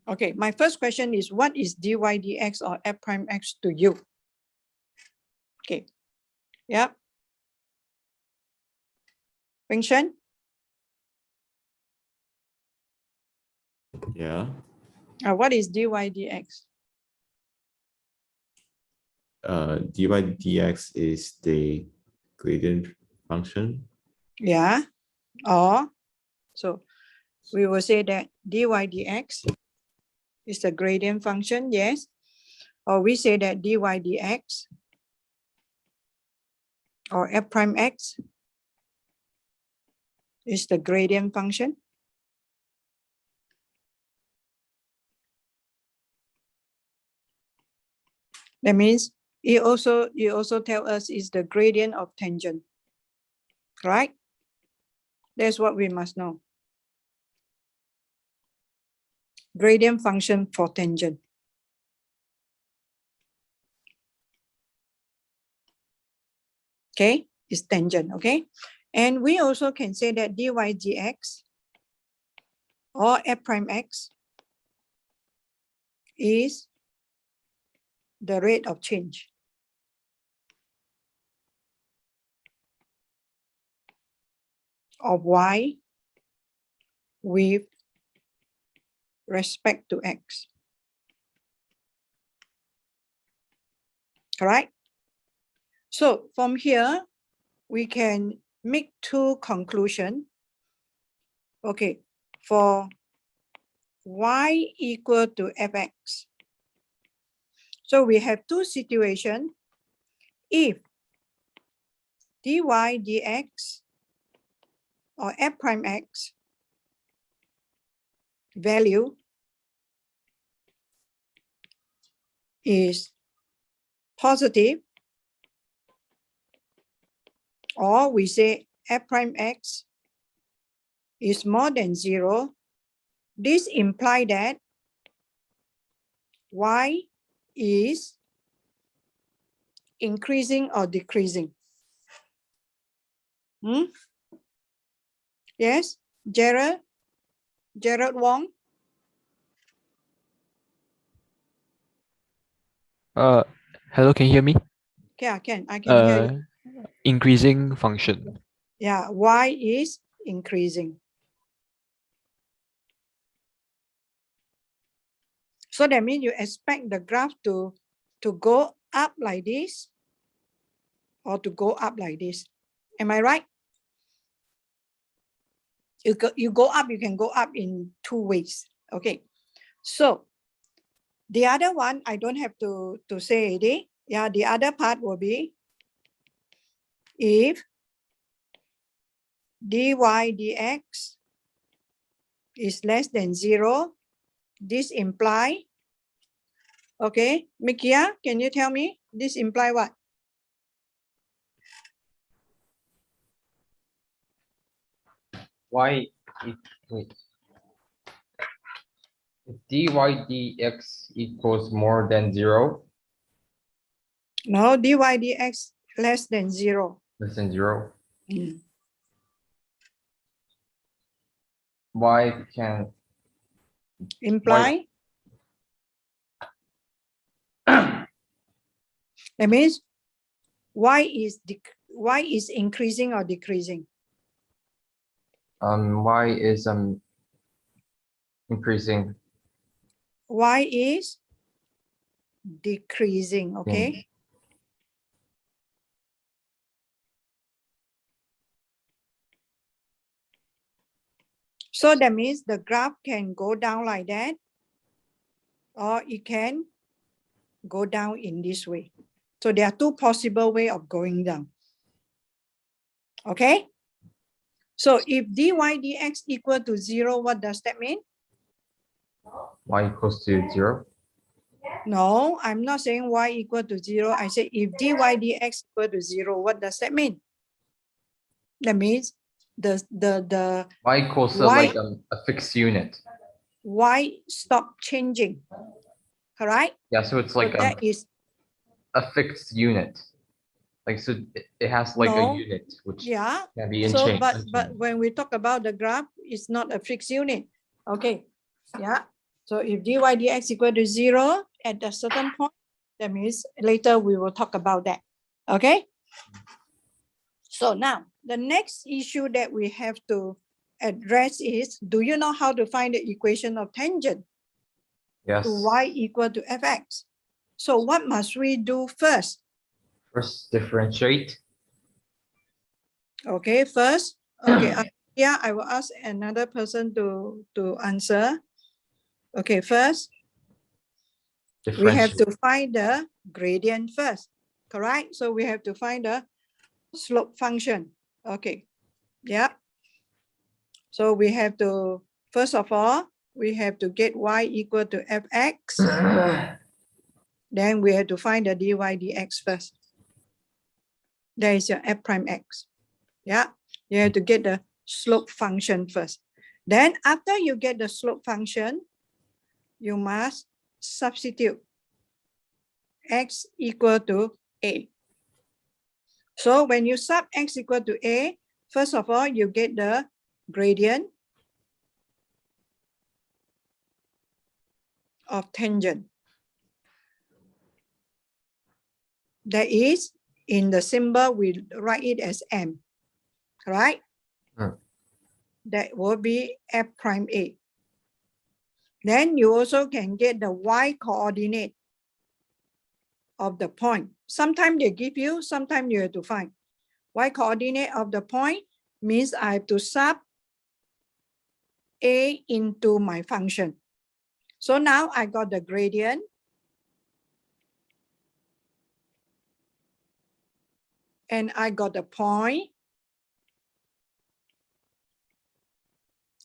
Okay, my first question is, what is dy dx or f prime x to you? Okay, yeah. Wing Shen? Yeah. What is dy dx? Dy dx is the gradient function. Yeah, or so we will say that dy dx is the gradient function, yes. Or we say that dy dx or f prime x is the gradient function. That means you also tell us is the gradient of tangent, right? That's what we must know. Gradient function for tangent. Okay, is tangent, okay? And we also can say that dy dx or f prime x is the rate of change of y with respect to x. Correct? So from here, we can make two conclusions. Okay, for y equal to fx. So we have two situations. If dy dx or f prime x value is positive, or we say f prime x is more than 0, this implies that y is increasing or decreasing. Yes, Gerald Wong. Hello, can you hear me? Yeah, I can hear you. Increasing function. Yeah, y is increasing. So that means you expect the graph to go up like this or to go up like this. Am I right? You go up, you can go up in two ways. Okay. So the other one, I don't have to say it. Yeah, the other part will be if dy dx is less than 0, this imply, okay, Mikia, can you tell me this imply what? Wait. If dy dx equals more than 0. No, dy dx less than 0. Less than 0. Mm. Y can Imply? That means y is increasing or decreasing? Y is increasing. Y is decreasing, okay? So that means the graph can go down like that, or it can go down in this way. So there are two possible ways of going down. Okay? So if dy dx equal to 0, what does that mean? Y equals to 0. No, I'm not saying y equal to 0. I say if dy dx equal to 0, what does that mean? That means the Y equals to like a fixed unit. Y stop changing. Correct? Yeah, so it's like that is a fixed unit. Like, so it has like a unit which can be in change. But when we talk about the graph, it's not a fixed unit. Okay. Yeah. So if dy dx equal to 0 at a certain point, that means later we will talk about that. Okay? So now the next issue that we have to address is, do you know how to find the equation of tangent Yes. to y equal to fx? So what must we do first? First, differentiate. Okay, first, okay, yeah, I will ask another person to answer. Okay, first, we have to find the gradient first, correct? So we have to find the slope function. Okay, yeah. So we have to, first of all, we have to get y equal to fx. Then we have to find the dy dx first. There is your f prime x. Yeah, you have to get the slope function first. Then after you get the slope function, you must substitute x equal to a. So when you sub x equal to a, first of all, you get the gradient of tangent. That is, in the symbol, we write it as m, right? That will be f prime a. Then you also can get the y coordinate of the point. Sometimes they give you, sometimes you have to find. Y coordinate of the point means I have to sub a into my function. So now I got the gradient. And I got the point.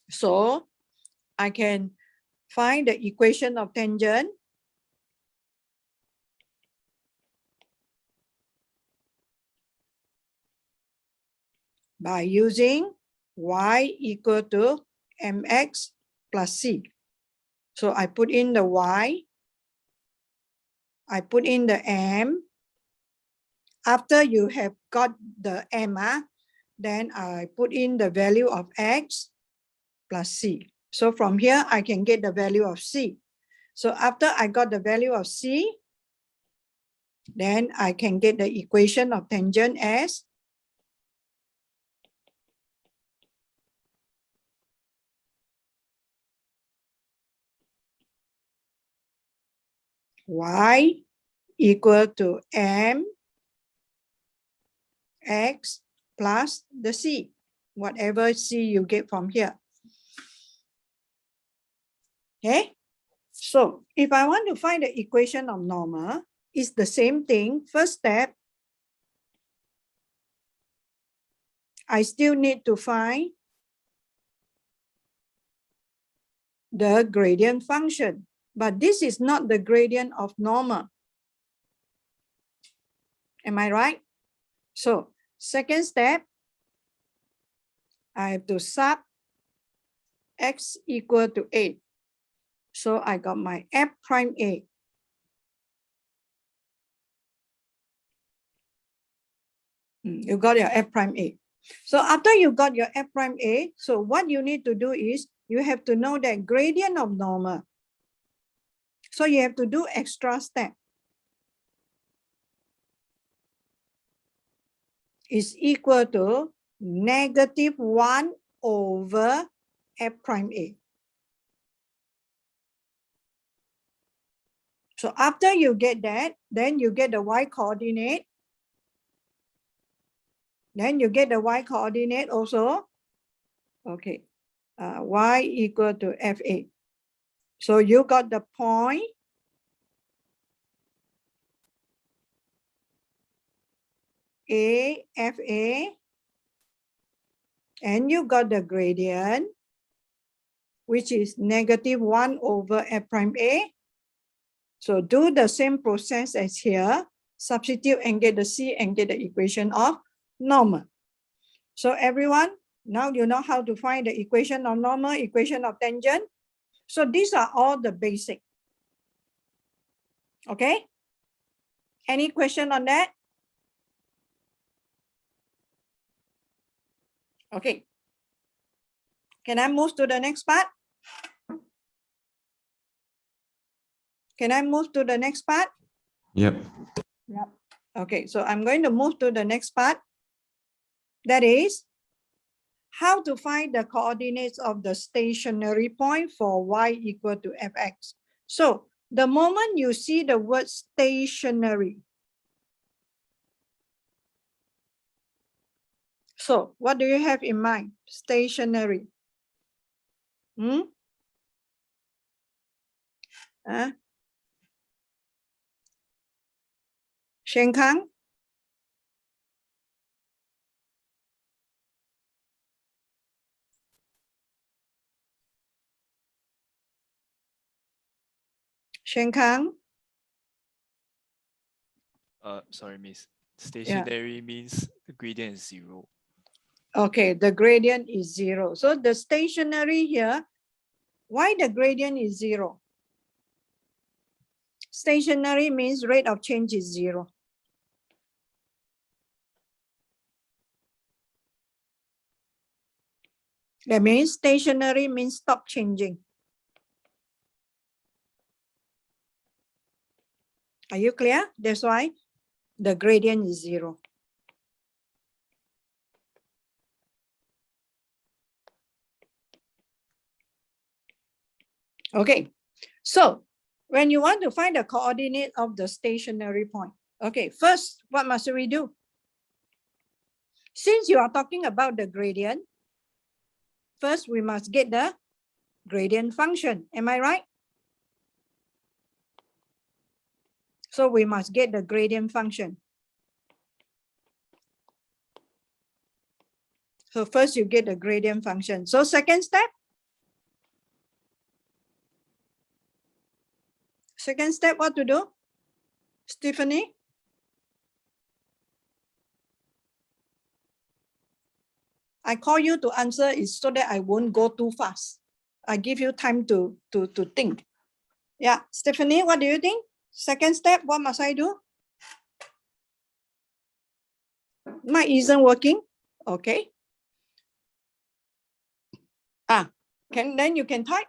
So I can find the equation of tangent by using y equal to mx plus c. So I put in the y, I put in the m. After you have got the m, then I put in the value of x plus c. So from here, I can get the value of c. So after I got the value of c, then I can get the equation of tangent as y equal to m x plus the c, whatever c you get from here. Okay, so if I want to find the equation of normal, it's the same thing. First step, I still need to find the gradient function, but this is not the gradient of normal. Am I right? So second step, I have to sub x equal to 8. So I got my f prime a. You got your f prime a. So after you got your f prime a, so what you need to do is you have to know that gradient of normal. So you have to do extra step. Is equal to -1 over f prime a. So after you get that, then you get the y coordinate. Then you get the y coordinate also. Okay, y equal to fa. So you got the point a, fa, and you got the gradient, which is -1 over f prime a. So do the same process as here, substitute and get the c and get the equation of normal. So everyone, now you know how to find the equation of normal, equation of tangent. So these are all the basic. Okay? Any question on that? Okay. Can I move to the next part? Can I move to the next part? Yep. Yep. Okay, so I'm going to move to the next part. That is how to find the coordinates of the stationary point for y equal to fx. So the moment you see the word stationary, so what do you have in mind? Stationary. Hmm? Shen Kang? Shen Kang? Sorry, Miss. Stationary means the gradient is 0. Okay, the gradient is 0. So the stationary here, why the gradient is 0? Stationary means rate of change is 0. That means stationary means stop changing. Are you clear? That's why the gradient is 0. Okay, so when you want to find the coordinate of the stationary point, okay, first, what must we do? Since you are talking about the gradient, first we must get the gradient function. Am I right? So we must get the gradient function. So first you get the gradient function. So second step, what to do? Stephanie? I call you to answer is so that I won't go too fast. I give you time to think. Yeah, Stephanie, what do you think? Second step, what must I do? Mic isn't working. Okay. Then you can type.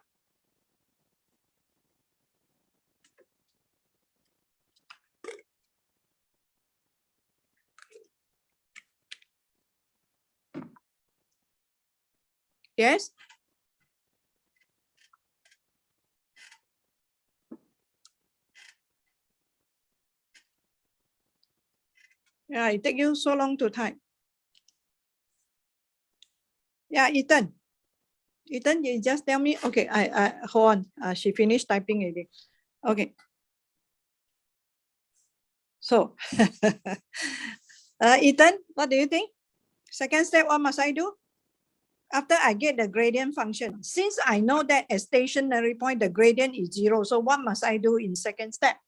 Yes. Yeah, it take you so long to type. Yeah, Ethan. Ethan, you just tell me. Okay, I hold on. She finished typing already. Okay. So, Ethan, what do you think? Second step, what must I do? After I get the gradient function, since I know that at stationary point, the gradient is 0. So what must I do in second step?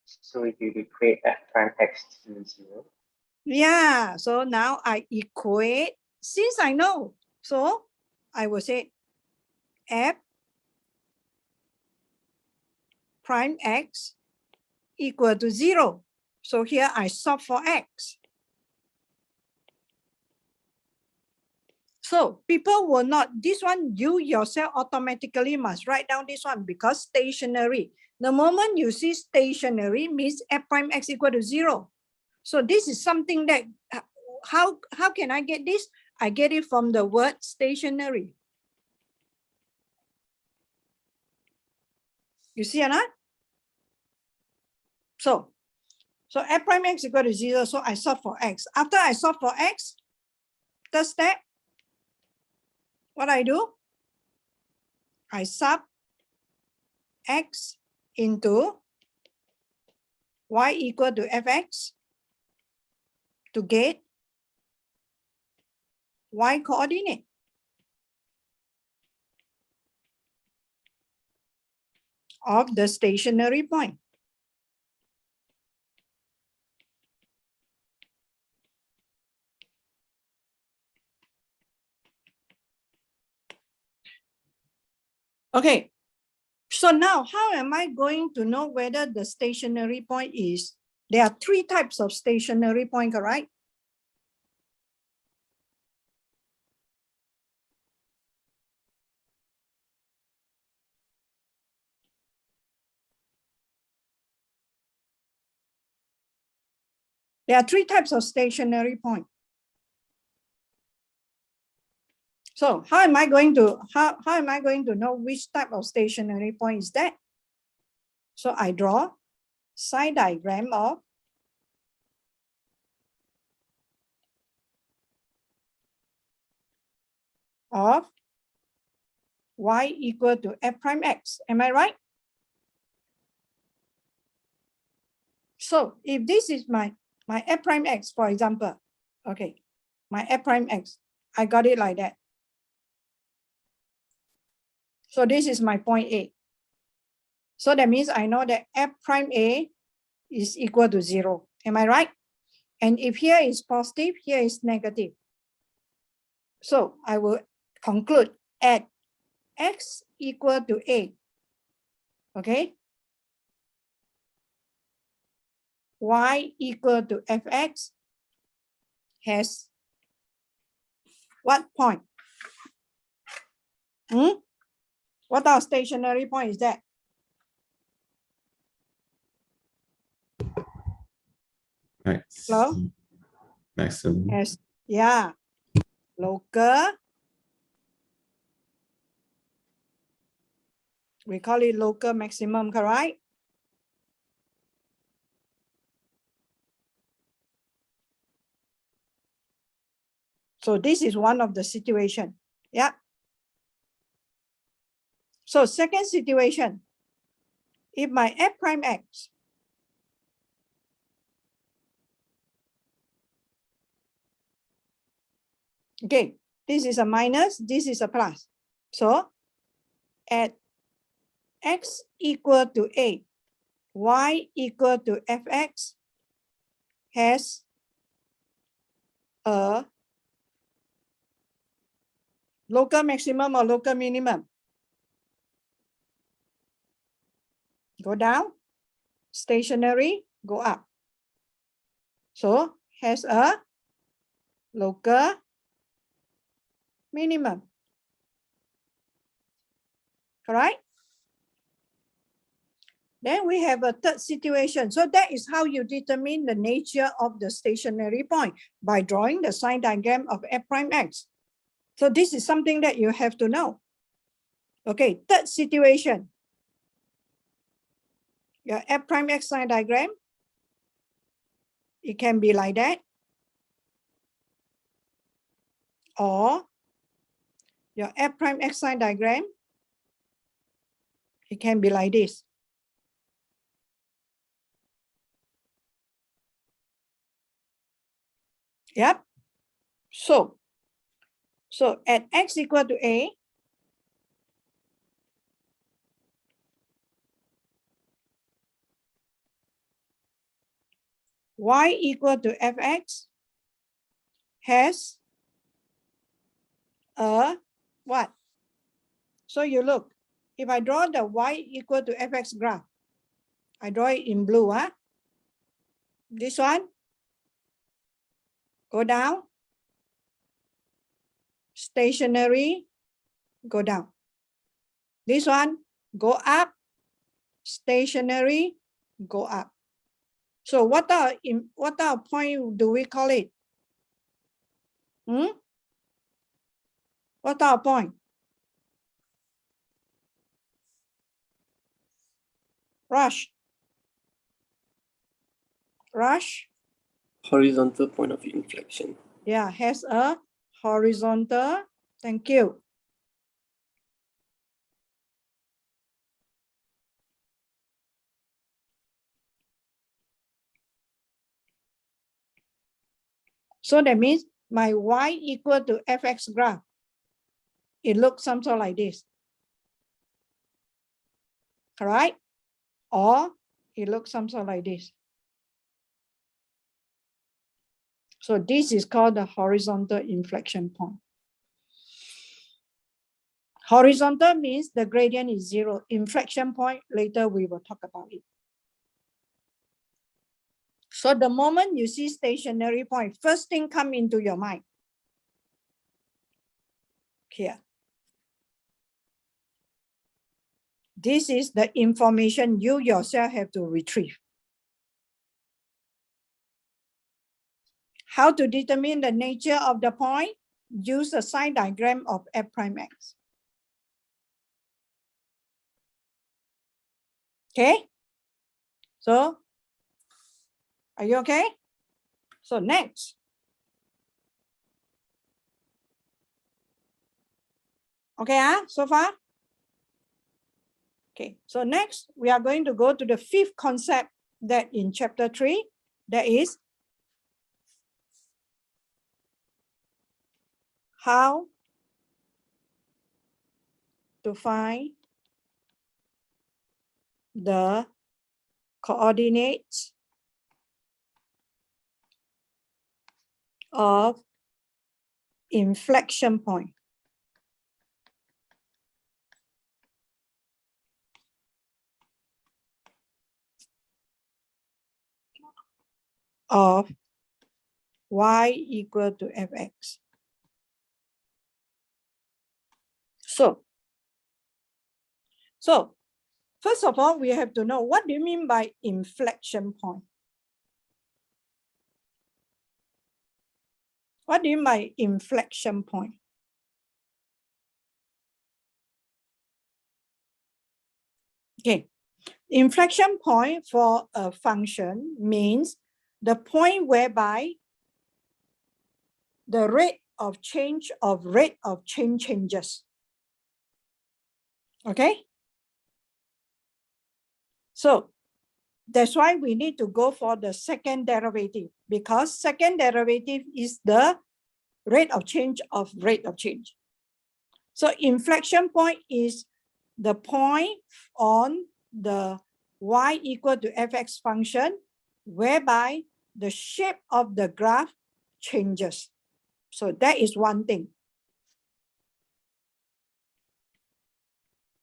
So you equate f prime x to 0. Yeah, so now I equate, since I know, so I will say f prime x equal to 0. So here I solve for x. So people will not, this one you yourself automatically must write down this one because stationary. The moment you see stationary means f prime x equal to 0. So this is something that, how can I get this? I get it from the word stationary. You see or not? So f prime x equal to 0. So I solve for x. After I solve for x, third step, what I do? I sub x into y equal to fx to get y coordinate. Of the stationary point. Okay, so now how am I going to know whether the stationary point is, there are 3 types of stationary point, correct? There are three types of stationary point. So how am I going to know which type of stationary point is that? So I draw sine diagram of y equal to f prime x. Am I right? So if this is my f prime x, for example, okay, my f prime x, I got it like that. So this is my point A. So that means I know that f prime A is equal to 0. Am I right? And if here is positive, here is negative. So I will conclude at x equal to A, okay, y equal to fx has what point? What our stationary point is that? Hello? Maximum. Yes. Yeah. Local. We call it local maximum, correct? So this is one of the situation. Yeah. So second situation, if my f prime x okay, this is a minus, this is a plus. So at x equal to A, y equal to fx has a local maximum or local minimum. Go down, stationary, go up. So has a local minimum. Correct? Then we have a third situation. So that is how you determine the nature of the stationary point, by drawing the sine diagram of f prime x. So this is something that you have to know. Okay, third situation. Your f prime x sine diagram, it can be like that. Or your f prime x sine diagram, it can be like this. Yep. So at x equal to A, y equal to fx has a what? So you look, if I draw the y equal to fx graph, I draw it in blue. This one, go down, stationary, go down. This one, go up, stationary, go up. So what our point do we call it? What our point? Rush. Horizontal point of inflection. Yeah, has a horizontal. Thank you. So that means my y equal to fx graph, it looks something like this. Correct? Or it looks something like this. So this is called the horizontal inflection point. Horizontal means the gradient is 0. Inflection point, later we will talk about it. So the moment you see stationary point, first thing come into your mind. Here. This is the information you yourself have to retrieve. How to determine the nature of the point? Use the sign diagram of f prime x. Okay? So, are you okay? So next. Okay, so far? Okay, so next we are going to go to the fifth concept that in chapter 3, that is how to find the coordinates of inflection point. Of y equal to fx. So first of all, we have to know, what do you mean by inflection point? What do you mean by inflection point? Okay, inflection point for a function means the point whereby the rate of change changes. Okay? So that's why we need to go for the second derivative, because second derivative is the rate of change of rate of change. So inflection point is the point on the y equal to fx function whereby the shape of the graph changes. So that is one thing.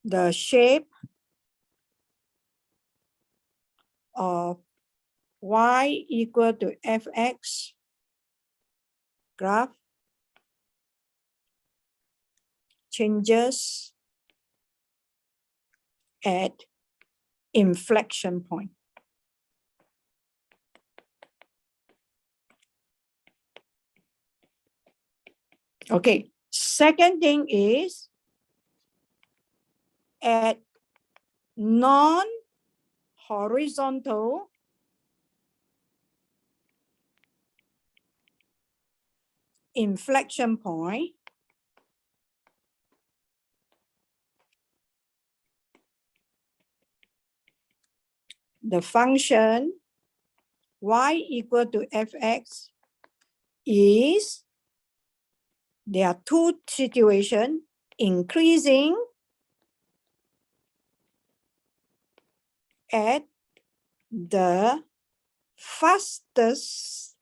The shape of y equal to fx graph changes at inflection point. Okay, second thing is at non-horizontal inflection point, the function y equal to fx is, there are two situations: increasing at the fastest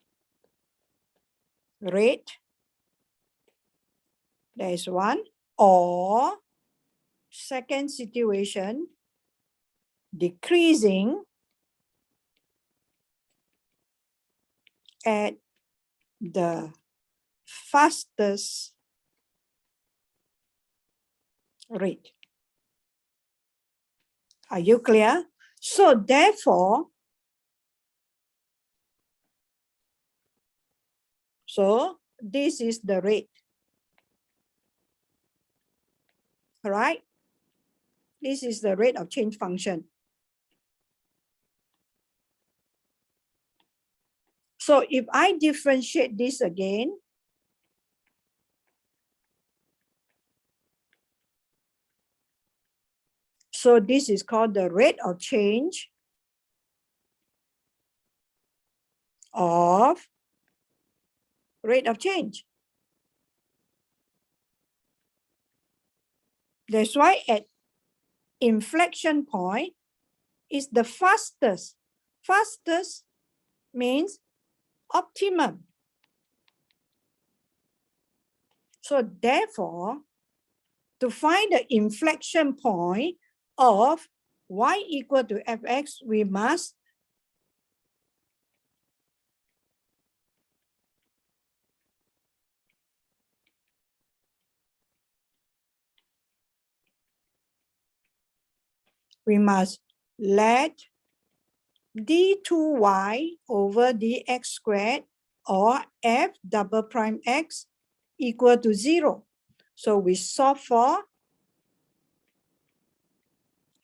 rate, that is one, or second situation, decreasing at the fastest rate. Are you clear? So therefore, this is the rate. All right? This is the rate of change function. So if I differentiate this again, so this is called the rate of change of That's why at inflection point is the fastest. Fastest means optimum. So therefore, to find the inflection point of y equal to fx, we must let d2y over dx squared or f double prime x equal to 0. So we solve for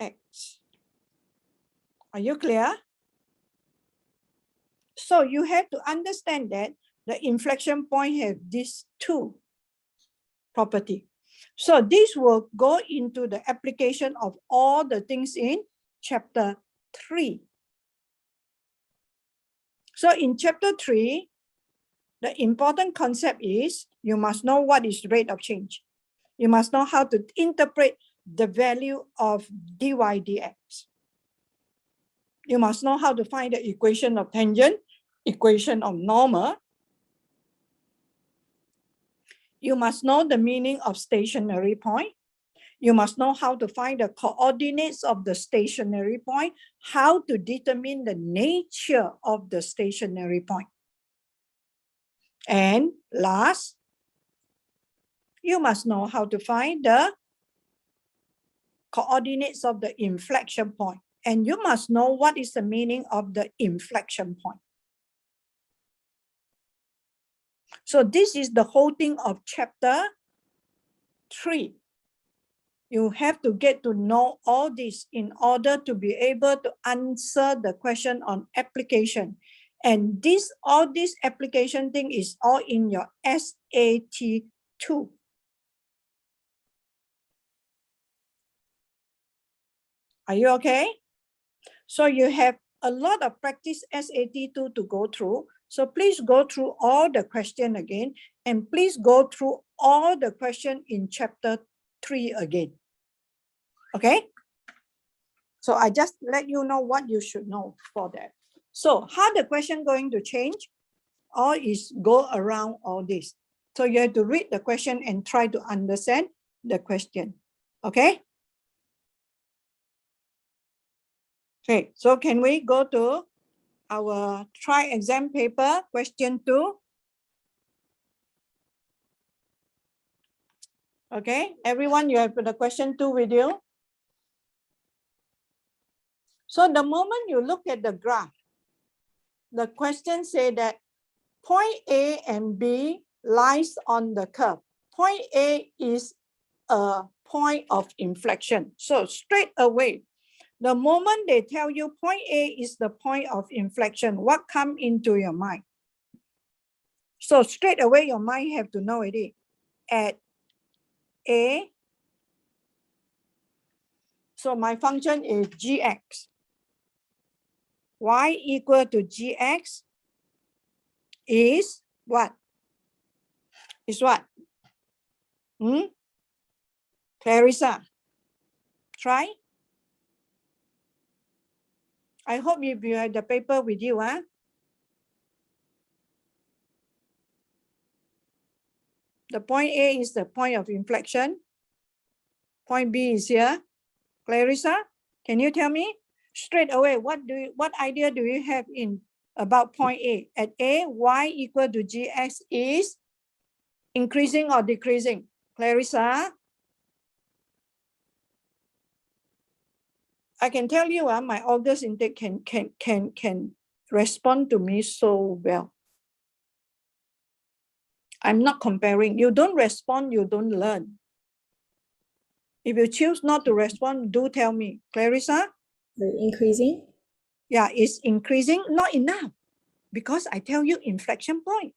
x. Are you clear? So you have to understand that the inflection point have these two property. So this will go into the application of all the things in chapter 3. So in chapter 3, the important concept is you must know what is rate of change. You must know how to interpret the value of dy dx. You must know how to find the equation of tangent, equation of normal. You must know the meaning of stationary point. You must know how to find the coordinates of the stationary point, how to determine the nature of the stationary point. And last, you must know how to find the coordinates of the inflection point. And you must know what is the meaning of the inflection point. So this is the whole thing of chapter 3. You have to get to know all this in order to be able to answer the question on application. And all this application thing is all in your SAT 2. Are you okay? So you have a lot of practice SAT 2 to go through. So please go through all the question again, and please go through all the question in chapter 3 again. Okay? So I just let you know what you should know for that. So how the question going to change? All is go around all this. So you have to read the question and try to understand the question. Okay? Okay, so can we go to our try exam paper, question 2? Okay, everyone, you have the question 2 with you. So the moment you look at the graph, the question say that point A and B lies on the curve. Point A is a point of inflection. So straight away, the moment they tell you point A is the point of inflection, what comes into your mind? So straight away, your mind have to know it. At A, so my function is gx. Y equal to gx is what? Is what? Clarissa, try. I hope if you have the paper with you, huh? The point A is the point of inflection. Point B is here. Clarissa, can you tell me straight away what idea do you have in about point A? At A, y equal to gx is increasing or decreasing? Clarissa, I can tell you, my August intake can respond to me so well. I'm not comparing. You don't respond, you don't learn. If you choose not to respond, do tell me. Clarissa? Increasing? Yeah, it's increasing, not enough. Because I tell you inflection point.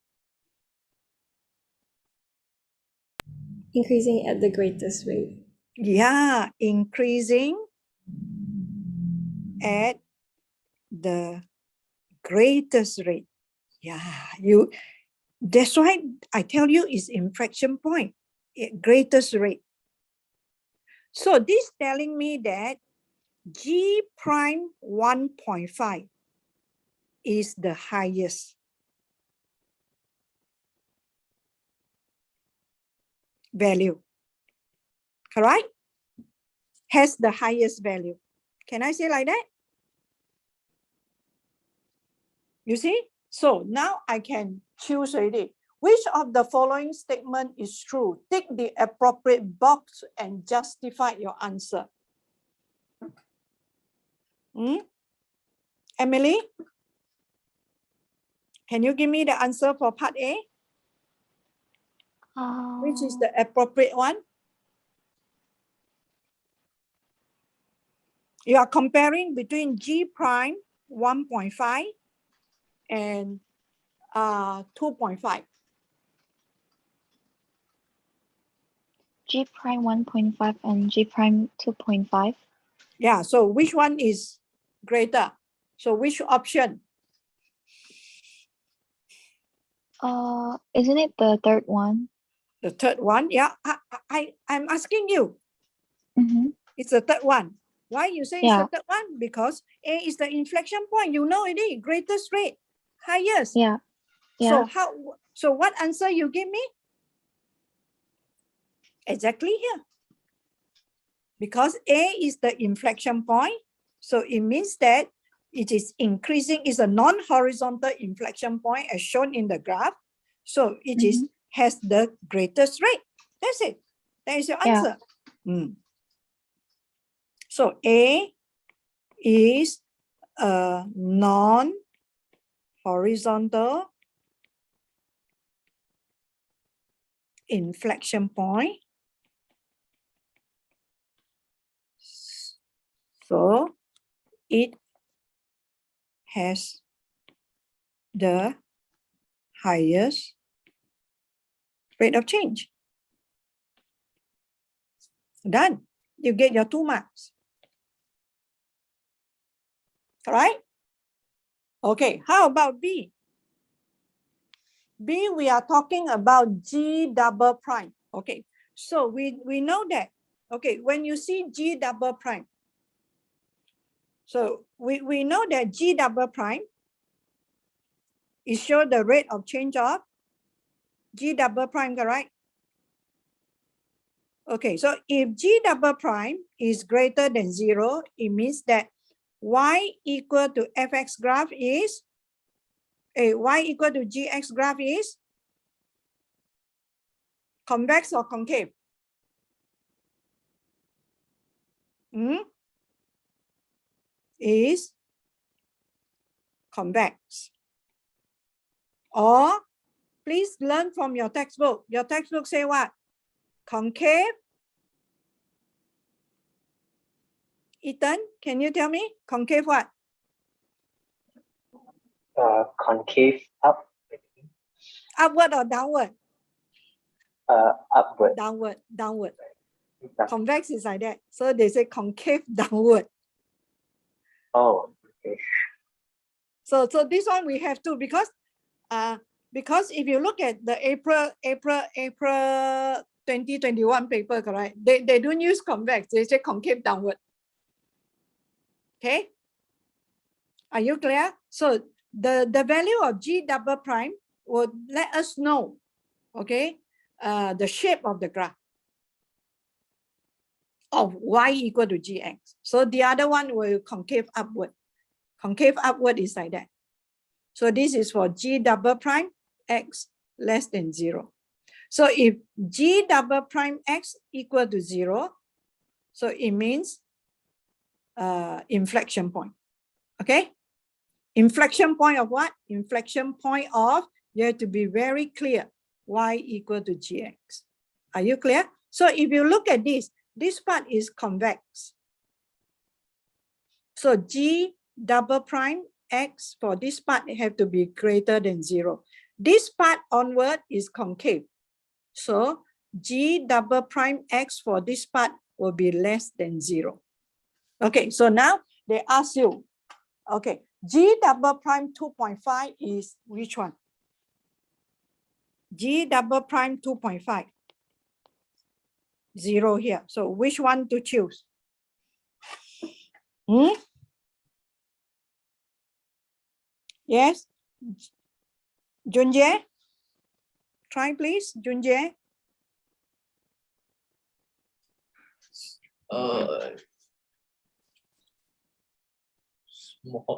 Increasing at the greatest rate. Yeah, increasing at the greatest rate. Yeah, that's why I tell you it's inflection point, greatest rate. So this telling me that G prime 1.5 is the highest value, correct? Has the highest value. Can I say like that? You see? So now I can choose already. Which of the following statement is true? Tick the appropriate box and justify your answer. Emily? Can you give me the answer for part A? Which is the appropriate one? You are comparing between G prime 1.5 and 2.5. G prime 1.5 and G prime 2.5. Yeah, so which one is greater? So which option? Isn't it the third one? The third one, yeah. I'm asking you. Mm-hmm. It's the third one. Why you say Yeah. it's the third one? Because A is the inflection point. You know it, greatest rate, highest. Yeah. Yeah. So what answer you give me? Exactly here. Because A is the inflection point, so it means that it is increasing, is a non-horizontal inflection point as shown in the graph. So it is has the greatest rate. That's it. That is your answer. So A is a non-horizontal inflection point. So it has the highest rate of change. Done. You get your 2 marks. All right? Okay, how about B? B, we are talking about G double prime. Okay, so we know that, okay, when you see G double prime, so we know that G double prime is show the rate of change of G double prime, correct? Okay, so if G double prime is greater than 0, it means that y equal to fx graph is, y equal to gx graph is convex or concave? Is convex. Or please learn from your textbook. Your textbook say what? Concave. Ethan, can you tell me? Concave what? Concave up. Upward or downward? Upward. Downward. Convex is like that. So they say concave downward. Oh, okay. So this one we have to, because if you look at the April 2021 paper, correct? They don't use convex, they say concave downward. Okay. Are you clear? So the value of G double prime will let us know, okay, the shape of the graph of y equal to gx. So the other one will concave upward. Concave upward is like that. So this is for G double prime x less than 0. So if G double prime x equal to 0, so it means inflection point. Okay. Inflection point of what? Inflection point of, you have to be very clear, y equal to gx. Are you clear? So if you look at this part is convex. So G double prime x for this part have to be greater than 0. This part onward is concave. So G double prime x for this part will be less than 0. Okay, so now they ask you, okay, G double prime 2.5 is which one? G double prime 2.5. 0 here. So which one to choose? Yes? Junjie? Try please, Junjie.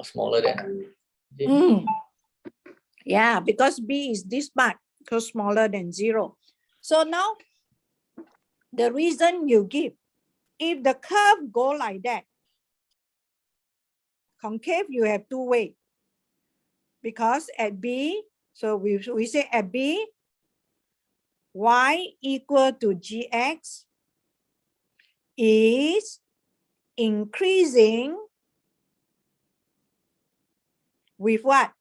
Smaller than. Yeah, because B is this part, so smaller than 0. So now, the reason you give, if the curve go like that, concave, you have 2 ways. Because at B, so we say at B, y equal to gx is increasing with what?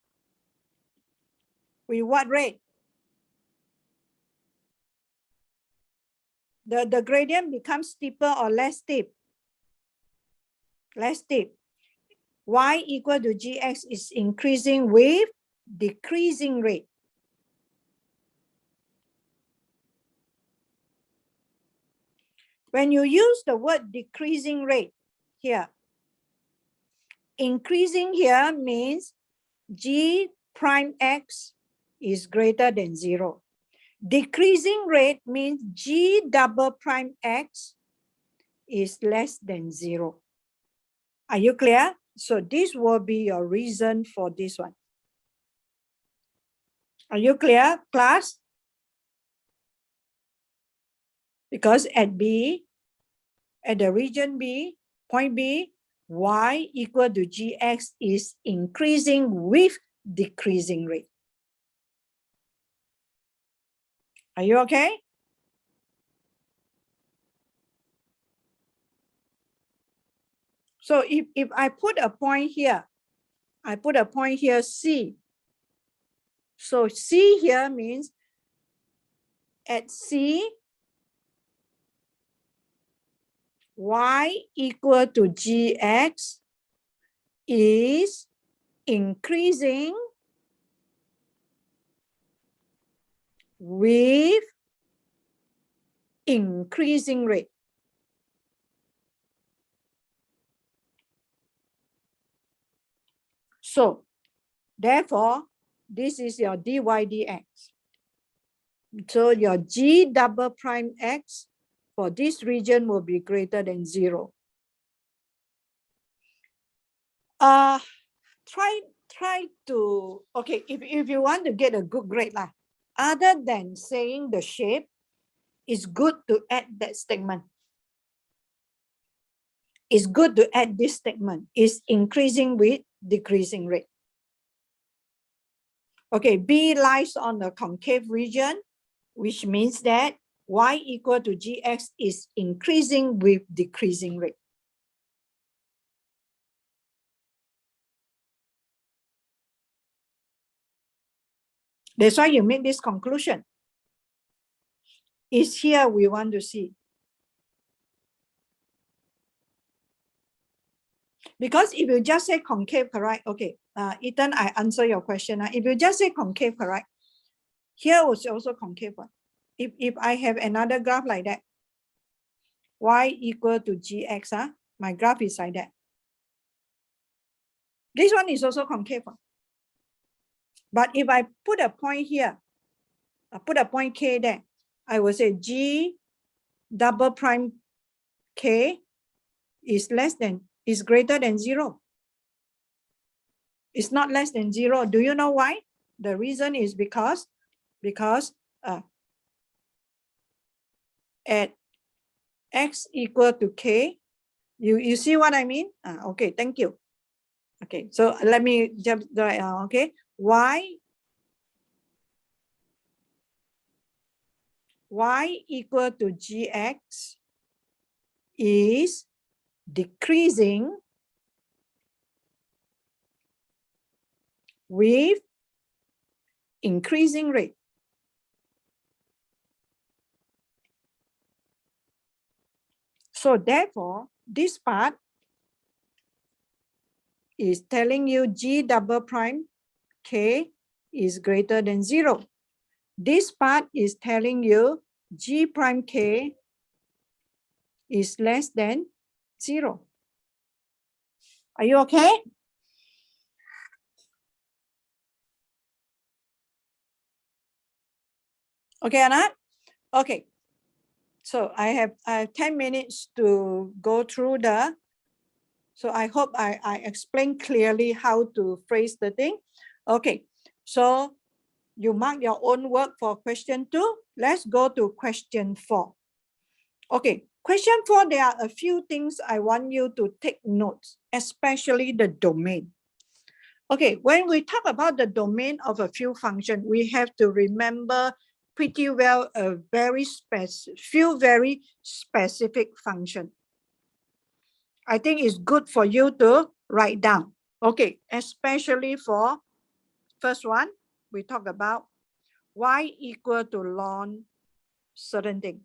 With what rate? The gradient becomes steeper or less steep? Less steep. Y equal to gx is increasing with decreasing rate. When you use the word decreasing rate here, increasing here means g prime x is greater than 0. Decreasing rate means g double prime x is less than 0. Are you clear? So this will be your reason for this one. Are you clear, class? Because at B, at the region B, point B, y equal to gx is increasing with decreasing rate. Are you okay? So if I put a point here, I put a point here, C. So C here means at C, y equal to gx is increasing with increasing rate. So therefore, this is your dy dx. So your g double prime x for this region will be greater than 0. Try to, okay, if you want to get a good grade, other than saying the shape, it's good to add that statement. It's good to add this statement. It's increasing with decreasing rate. Okay, B lies on the concave region, which means that y equal to gx is increasing with decreasing rate. That's why you make this conclusion. It's here we want to see. Because if you just say concave, correct? Okay, Ethan, I answer your question. If you just say concave, correct? Here was also concave one. If I have another graph like that, y equal to gx, my graph is like that. This one is also concave one. But if I put a point here, I put a point k there, I will say g double prime k is greater than 0. It's not less than 0. Do you know why? The reason is because at x equal to k, you see what I mean? Okay, thank you. Okay, so let me just okay, y equal to gx is decreasing with increasing rate. So therefore, this part is telling you g double prime k is greater than 0. This part is telling you g prime k is less than 0. Are you okay? Okay, Anat? Okay. So I have 10 minutes to go through so I hope I explain clearly how to phrase the thing. Okay, so you mark your own work for question 2. Let's go to question 4. Okay, question 4, there are a few things I want you to take notes, especially the domain. Okay, when we talk about the domain of a few function, we have to remember pretty well a few very specific function. I think it's good for you to write down. Okay, especially for first one, we talk about y equal to ln certain thing.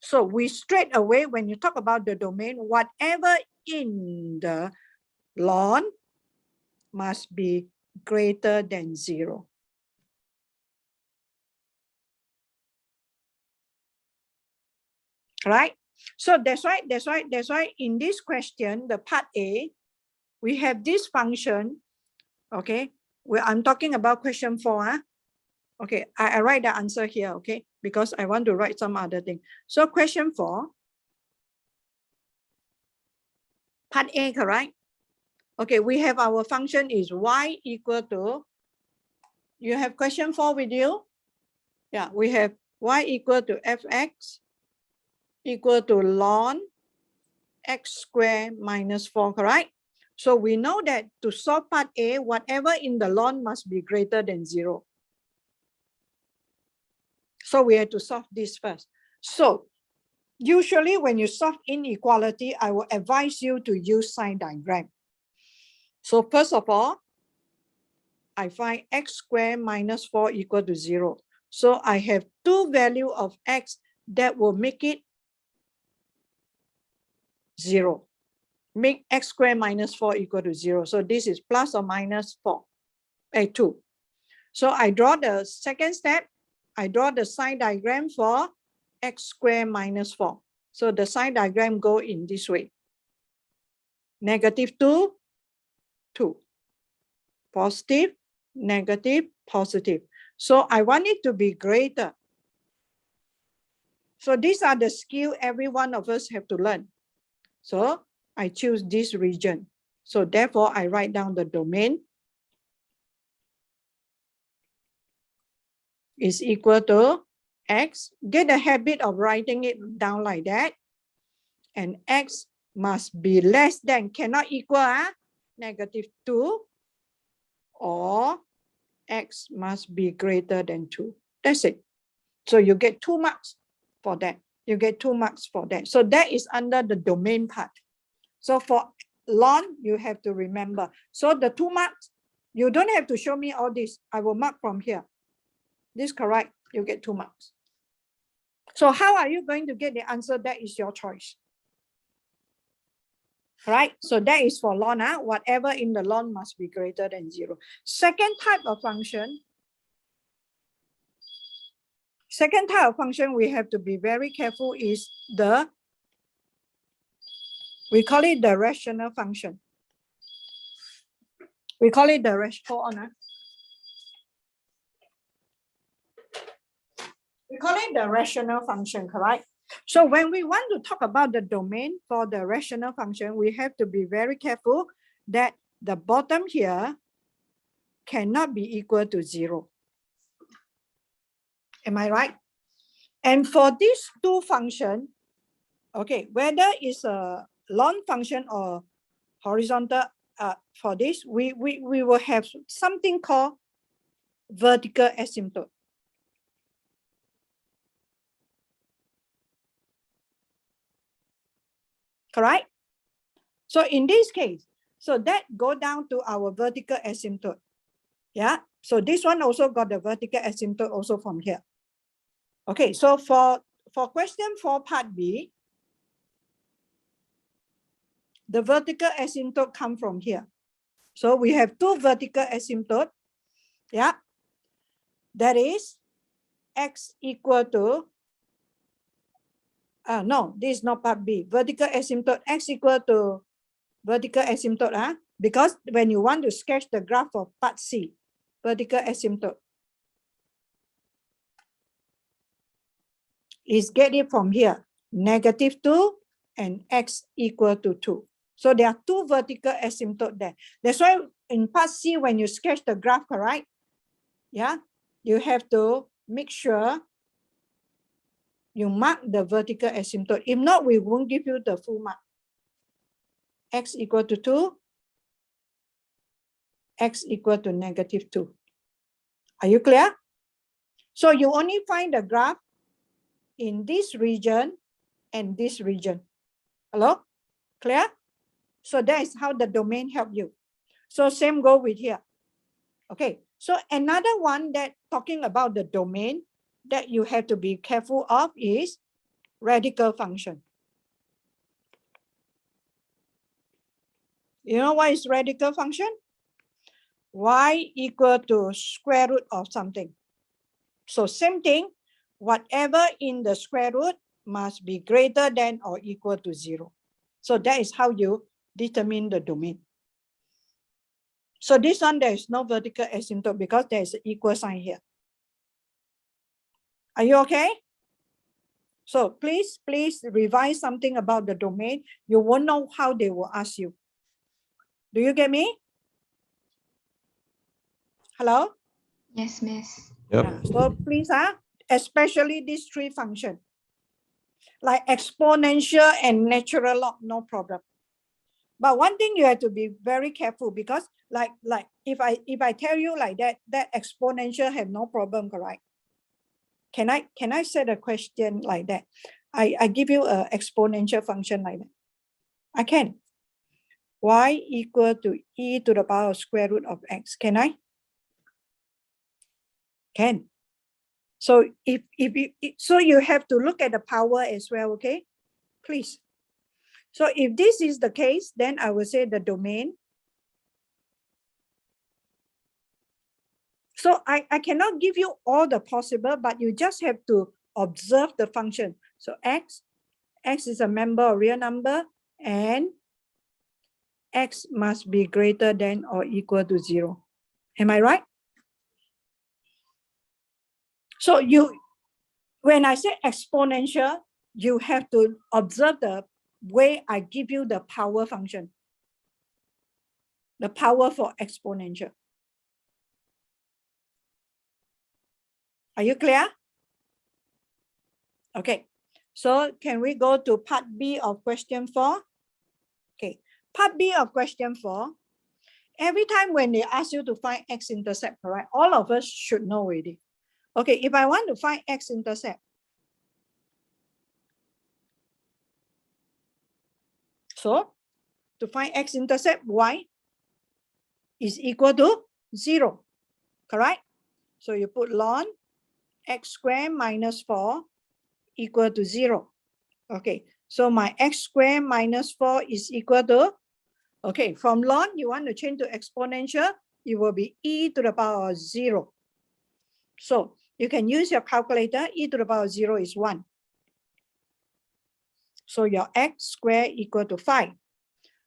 So we straight away, when you talk about the domain, whatever in the ln must be greater than 0. Right? So that's why in this question, the part A, we have this function. Okay, I'm talking about question 4. Huh? Okay, I write the answer here, okay, because I want to write some other thing. So question 4, part A, correct? Okay, we have our function is y equal to, you have question 4 with you? Yeah, we have y equal to fx equal to ln x squared minus 4, correct? So we know that to solve part A, whatever in the ln must be greater than 0. So we have to solve this first. So usually when you solve inequality, I will advise you to use sign diagram. So first of all, I find x squared minus 4 equal to 0. So I have two values of x that will make it 0. Make x squared minus 4 equal to 0. So this is plus or minus 2. So I draw the second step. I draw the sign diagram for x squared minus 4. So the sign diagram go in this way. Negative 2, 2. Positive, negative, positive. So I want it to be greater. So these are the skills every one of us have to learn. So I choose this region. So therefore I write down the domain is equal to x. Get the habit of writing it down like that. And x must be less than, cannot equal negative 2, or x must be greater than 2. That's it. So you get 2 marks for that. You get 2 marks for that. So that is under the domain part. So for ln, you have to remember. So the 2 marks, you don't have to show me all this. I will mark from here. This correct, you get 2 marks. So how are you going to get the answer? That is your choice. Right? So that is for ln. Whatever in the ln must be greater than 0. Second type of function we have to be very careful is we call it the rational function. We call it the We call it the rational function, correct? So when we want to talk about the domain for the rational function, we have to be very careful that the bottom here cannot be equal to 0. Am I right? And for these two functions, okay, whether it's a ln function or horizontal, for this, we will have something called vertical asymptote. Correct? So in this case, so that go down to our vertical asymptote. Yeah, so this one also got the vertical asymptote also from here. Okay, so for question 4 part B, the vertical asymptote come from here. So we have two vertical asymptote. Yeah, that is x equal to, no, this is not part B. Vertical asymptote x equal to vertical asymptote, because when you want to sketch the graph of part C, vertical asymptote is get it from here, negative 2 and x equal to 2. So there are two vertical asymptote there. That's why in part C, when you sketch the graph, correct? Yeah, you have to make sure you mark the vertical asymptote. If not, we won't give you the full mark. X equal to 2, x equal to -2. Are you clear? So you only find the graph in this region and this region. Hello? Clear? So that is how the domain help you. So same go with here. Okay, so another one that talking about the domain that you have to be careful of is radical function. You know what is radical function? Y equal to square root of something. So same thing, whatever in the square root must be greater than or equal to 0. So that is how you determine the domain. So this one, there is no vertical asymptote because there is an equal sign here. Are you okay? So please revise something about the domain. You won't know how they will ask you. Do you get me? Hello? Yes, Miss. Yep. So please, especially these three functions, like exponential and natural log, no problem. But one thing you have to be very careful because like if I tell you like that exponential have no problem, correct? Can I set a question like that? I give you an exponential function like that. I can. Y equal to e to the power of square root of x. Can I? Can. So so you have to look at the power as well, okay? Please. So if this is the case, then I will say the domain. So I cannot give you all the possible, but you just have to observe the function. So x is a member of real number and x must be greater than or equal to 0. Am I right? So when I say exponential, you have to observe the way I give you the power function. The power for exponential. Are you clear? Okay. So can we go to part B of question 4? Okay. Part B of question 4. Every time when they ask you to find x-intercept, correct? All of us should know already. Okay, if I want to find x-intercept, so to find x-intercept, y is equal to 0, correct? So you put ln x squared minus 4 equal to 0. Okay, so my x squared minus 4 is equal to, okay, from ln, you want to change to exponential, it will be e to the power of 0. So you can use your calculator, e to the power of 0 is 1. So your x squared equal to 5.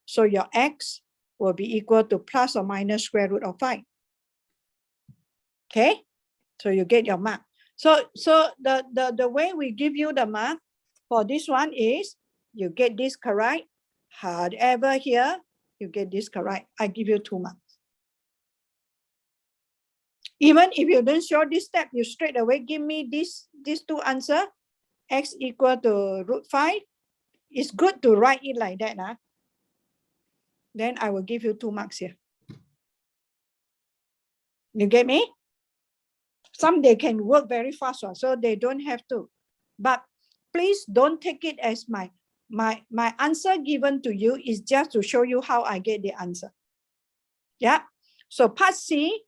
So your x will be equal to plus or minus square root of 5. Okay, so you get your mark. So the way we give you the mark for this one is you get this correct. However, here you get this correct. I give you 2 marks. Even if you don't show this step, you straight away give me these 2 answer. X equal to √5. It's good to write it like that. Then I will give you 2 marks here. You get me? Some they can work very fast, so they don't have to. But please don't take it as my answer given to you is just to show you how I get the answer. Yeah. So part C,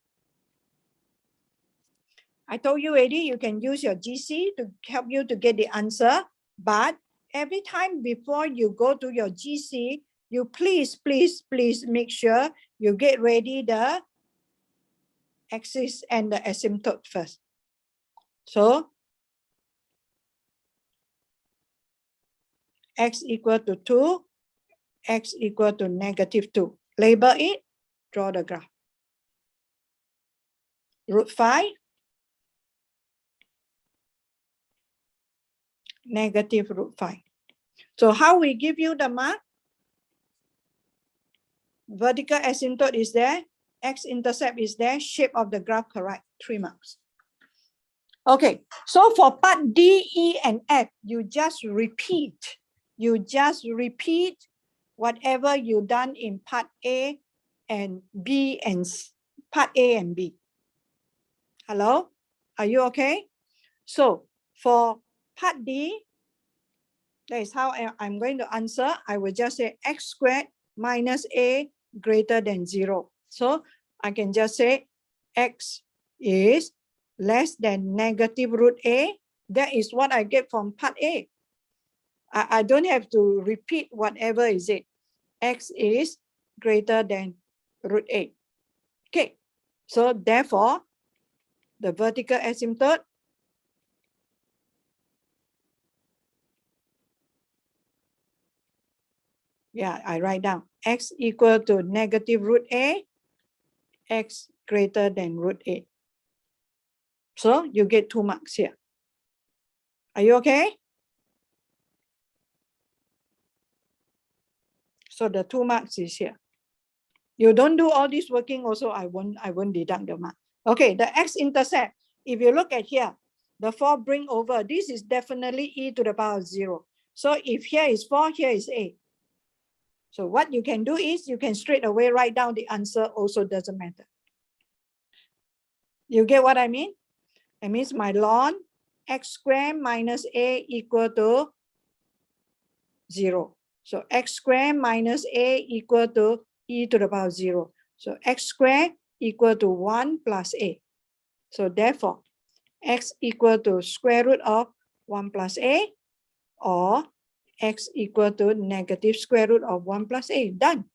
I told you already, you can use your GC to help you to get the answer. But every time before you go to your GC, you please make sure you get ready the axis and the asymptote first. So x equal to 2, x equal to -2. Label it, draw the graph. √5, -√5. So how we give you the mark? Vertical asymptote is there, x-intercept is there, shape of the graph correct, 3 marks. Okay, so for part D, E, and F, you just repeat. You just repeat whatever you done in part A and B and part A and B. Hello? Are you okay? So for part D, that is how I'm going to answer. I will just say x squared minus a greater than 0. So I can just say x is less than negative root a. That is what I get from part A. I don't have to repeat whatever is it. X is greater than root a. Okay, so therefore, the vertical asymptote I write down x equal to negative root a, x greater than root a. So you get 2 marks here. Are you okay? So the 2 marks is here. You don't do all this working also, I won't deduct the mark. Okay, the x-intercept, if you look at here, the 4 bring over, this is definitely e to the power of 0. So if here is 4, here is a. So what you can do is you can straight away write down the answer, also doesn't matter. You get what I mean? It means my ln x squared minus a equal to 0. So x squared minus a equal to e to the power of 0. So x squared equal to 1 plus a. So therefore, x equal to square root of 1 plus a, or x equal to negative square root of 1 plus a. Done.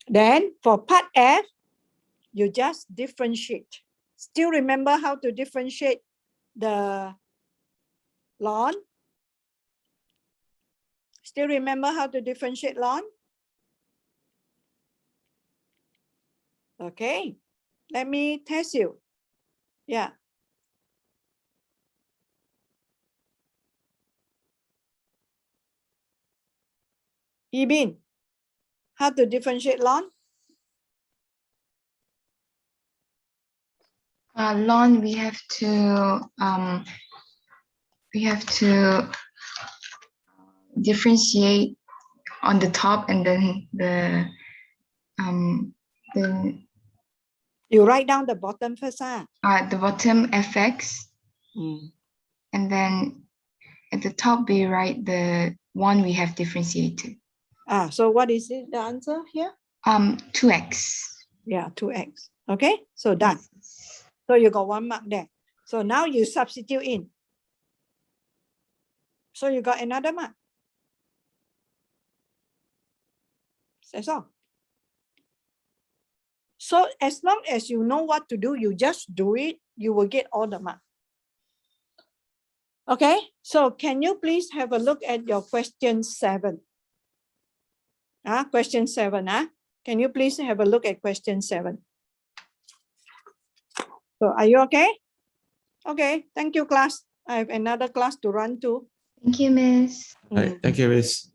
Then for part F, you just differentiate. Still remember how to differentiate the ln? Still remember how to differentiate ln? Okay, let me test you. Yeah. Ibin, how to differentiate ln? Ln, we have to differentiate on the top, and then the you write down the bottom first. The bottom fx, and then at the top we write the one we have differentiated. So what is it, the answer here? 2x. Yeah, 2x. Okay, so done. So you got 1 mark there. So now you substitute in. So you got another mark. That's all. So as long as you know what to do, you just do it, you will get all the marks. Okay, so can you please have a look at your question 7? Question 7. Can you please have a look at question 7? So are you okay? Okay, thank you, class. I have another class to run to. Thank you, Miss. All right, thank you, Miss.